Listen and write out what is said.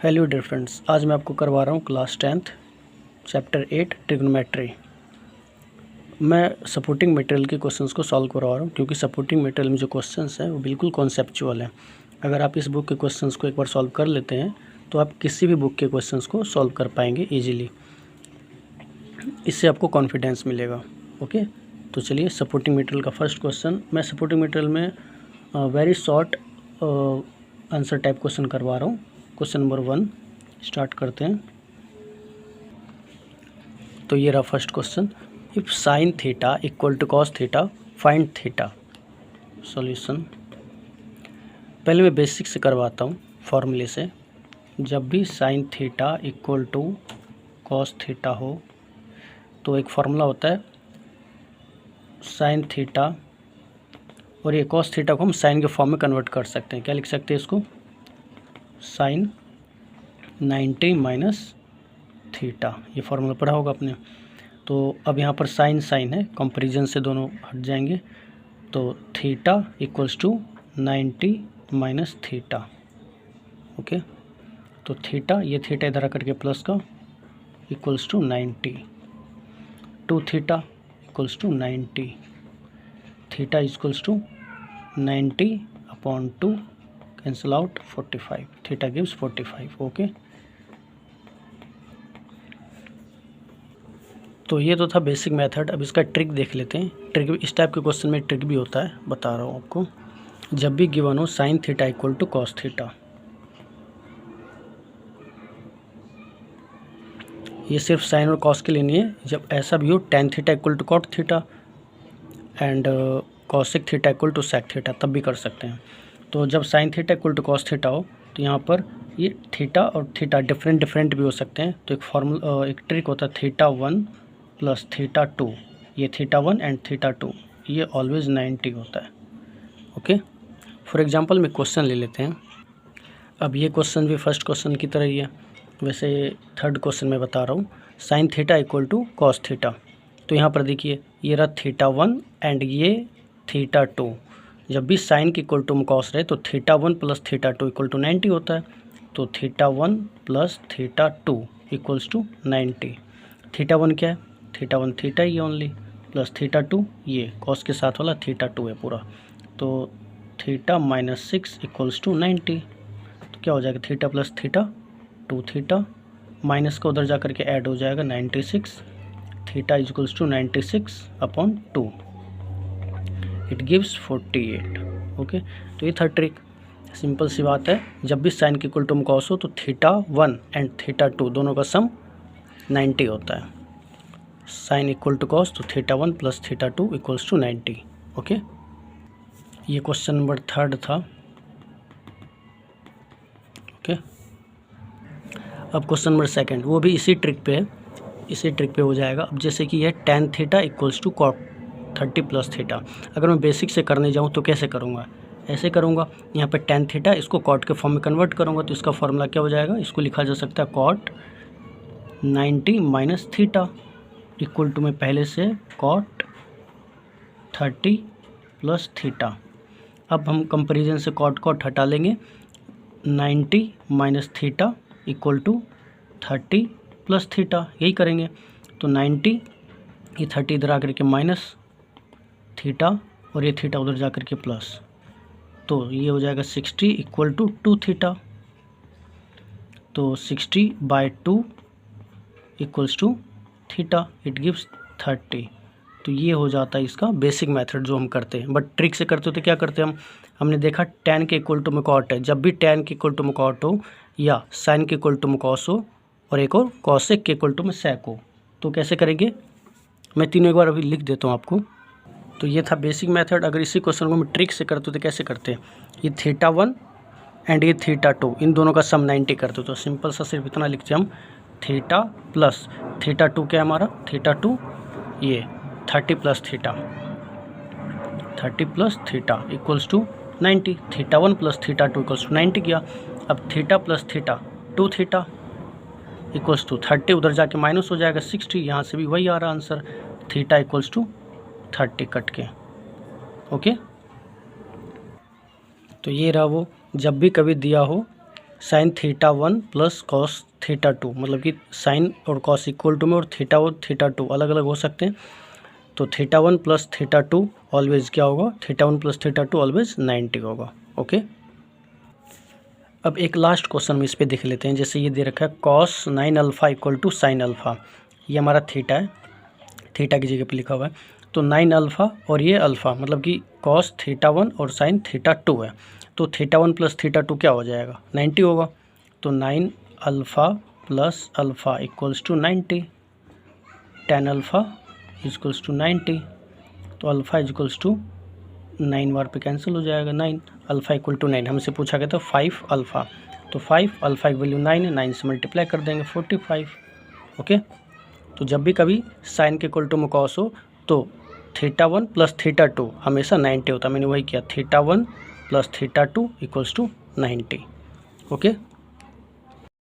Hello dear friends, आज मैं आपको करवा रहा हूँ क्लास 10th चैप्टर 8 ट्रिग्नोमेट्री। मैं सपोर्टिंग मटेरियल के क्वेश्चंस को सॉल्व करवा रहा हूँ क्योंकि सपोर्टिंग मटेरियल में जो क्वेश्चंस हैं वो बिल्कुल कॉन्सेप्चुअल हैं। अगर आप इस बुक के क्वेश्चंस को एक बार सॉल्व कर लेते हैं तो आप किसी भी बुक के क्वेश्चंस को सॉल्व कर पाएंगे ईजिली। इससे आपको कॉन्फिडेंस मिलेगा। ओके, तो चलिए सपोर्टिंग मटेरियल का फर्स्ट क्वेश्चन। मैं सपोर्टिंग मटेरियल में very short answer type question करवा रहा हूँ। क्वेश्चन नंबर 1 स्टार्ट करते हैं। तो ये रहा first question. If sine theta equal to cos theta find theta. Solution पहले मैं बेसिक से करवाता हूँ फॉर्मूले से। जब भी sine theta equal to cos theta हो तो एक फार्मूला होता है साइन थीटा, और ये कॉस थीटा को हम साइन के फॉर्म में कन्वर्ट कर सकते हैं। क्या लिख सकते हैं इसको? Sine 90 minus theta. ये फार्मूला पढ़ा होगा आपने। तो अब यहाँ पर साइन साइन है, कंपैरिजन से दोनों हट जाएंगे। तो theta equals to 90 minus theta. Okay, तो थीटा, ये थीटा इधर आकर के प्लस का equals to 90, 2 theta equals to 90, theta equals to 90 upon 2 cancel out 45, theta gives 45। Okay, तो ये तो था बेसिक मेथड। अब इसका ट्रिक देख लेते हैं। ट्रिक, इस टाइप के क्वेश्चन में ट्रिक भी होता है, बता रहा हूँ आपको। जब भी गिवन हो sine theta equal to cos theta, ये सिर्फ साइन और कॉस के लिए नहीं है। जब ऐसा भी हो tan theta equal to cot theta and cosec theta equal to sec theta, तब भी कर सकते हैं। तो जब sine theta equal to cos theta हो तो यहाँ पर ये थीटा और थीटा डिफरेंट भी हो सकते हैं। तो एक फॉर्मूला, एक ट्रिक होता है थीटा 1 प्लस थीटा 2। ये थीटा 1 एंड थीटा 2 ये ऑलवेज 90 होता है। ओके, फॉर एग्जांपल में क्वेश्चन ले लेते हैं। अब ये क्वेश्चन भी फर्स्ट क्वेश्चन की तरह ही है, वैसे थर्ड क्वेश्चन में बता रहा हूँ। Sine theta equal to cos theta, तो यहाँ पर देखिए ये रहा थीटा 1 एंड ये थीटा 2। जब भी साइन के इक्वल टू में कॉस रहे तो theta 1 plus theta 2 equal to 90 होता है। तो theta 1 plus theta 2 equals to 90। Theta 1 क्या है? थीटा 1 थीटा ही ओनली, प्लस थीटा 2 ये कॉस के साथ वाला थीटा 2 है पूरा। तो थीटा माइनस 6 इक्वल्स टू 90। तो क्या हो जाएगा? Theta plus theta 2 theta, minus का उधर जा करके ऐड हो जाएगा 96। Theta equals to 96 upon 2, it gives 48। Okay, तो ये था ट्रिक। सिंपल सी बात है। जब भी साइन के इक्वल टू में कॉस हो तो थीटा 1 एंड थीटा 2 दोनों का सम 90 होता है। साइन इक्वल टू कॉस तो theta 1 plus theta 2 equals to 90। Okay, ये क्वेश्चन नंबर 3 था। ओके, अब क्वेश्चन नंबर 2 वो भी इसी ट्रिक पे है, इसी ट्रिक पे हो जाएगा। अब जैसे कि यह tan theta equals to cot 30 plus theta. अगर मैं बेसिक से करने जाऊँ तो कैसे करूँगा? ऐसे करूँगा, यहाँ पे tan थीटा इसको कॉट के फॉर्म में कन्वर्ट करूँगा। तो इसका फॉर्मूला क्या हो जाएगा? इसको लिखा जा सकता है cot 90 minus theta equal to में पहले से कॉट 30 प्लस थीटा। अब हम कंपैरिजन से कॉट हटा लेंगे। 90 minus theta equal to 30 plus theta, यही करेंगे। तो 90, ये 30 इधर आकर के माइनस थीटा और ये थीटा उधर जा कर के प्लस, तो ये हो जाएगा 60 इक्वल टू 2 थीटा। तो 60/2 equals to theta, it gives 30। तो ये हो जाता है इसका बेसिक मेथड जो हम करते हैं। बट ट्रिक से करते हो तो क्या करते हैं हमने देखा tan के इक्वल टू में कॉट है। जब भी tan के इक्वल टू में कॉट हो या साइन के इक्वल टू में कॉस हो और एक और कॉसेक के इक्वल टू में सेक हो, तो कैसे करेंगे? मैं तीनों एक बार अभी लिख देता हूँ आपको। तो ये था बेसिक मेथड। अगर इसी क्वेश्चन को मैं ट्रिक से करते तो कैसे करते हैं? ये थीटा 1 एंड ये थीटा 2, इन दोनों का सम 90 करते। तो सिंपल सा सिर्फ इतना लिखते हम, थीटा प्लस थीटा 2 क्या है हमारा? थीटा 2 ये 30 plus theta, 30 plus theta equals to 90। Theta 1 plus theta 2 equals to 90 किया। अब theta plus theta 2 theta equals to 30, उधर जाके माइनस हो जाएगा 60। यहाँ से भी वही आ रहा answer, theta equals to 30 cut के। ओके, तो ये रहा वो। जब भी कभी दिया हो sine theta 1 plus cos theta 2, मतलब कि साइन और कॉस इक्वल टू में और थीटा 2 अलग अलग हो सकते हैं। तो थीटा 1 प्लस थीटा 2 ऑलवेज क्या होगा, थीटा 1 प्लस थीटा 2 ऑलवेज 90 होगा। ओके, अब एक लास्ट क्वेश्चन हम इस पे देख लेते हैं। जैसे ये दे रखा है cos 9 alpha equal to sine alpha, ये हमारा थीटा है, थीटा की जगह पे लिखा हुआ है। तो 9 अल्फ़ा और ये अल्फ़ा, मतलब कि कॉस थीटा 1 और साइन थीटा 2 है। तो थीटा 1 प्लस थीटा 2 क्या हो जाएगा, 90 होगा। तो 9 alpha plus alpha equals to 90, 10 alpha equals to 90। तो अल्फ़ा इक्वल्स टू 9 बार पे कैंसिल हो जाएगा, 9 अल्फ़ा इक्वल टू 9। हमसे पूछा गया था 5 अल्फ़ा, तो 5 अल्फ़ा की वैल्यू 9 है, 9 से मल्टीप्लाई कर देंगे 45। ओके, तो जब भी कभी साइन के इक्वल टू में कॉस हो तो थीटा 1 प्लस थीटा 2 हमेशा 90 होता है। मैंने वही किया, theta 1 plus theta 2 equals to 90। Okay.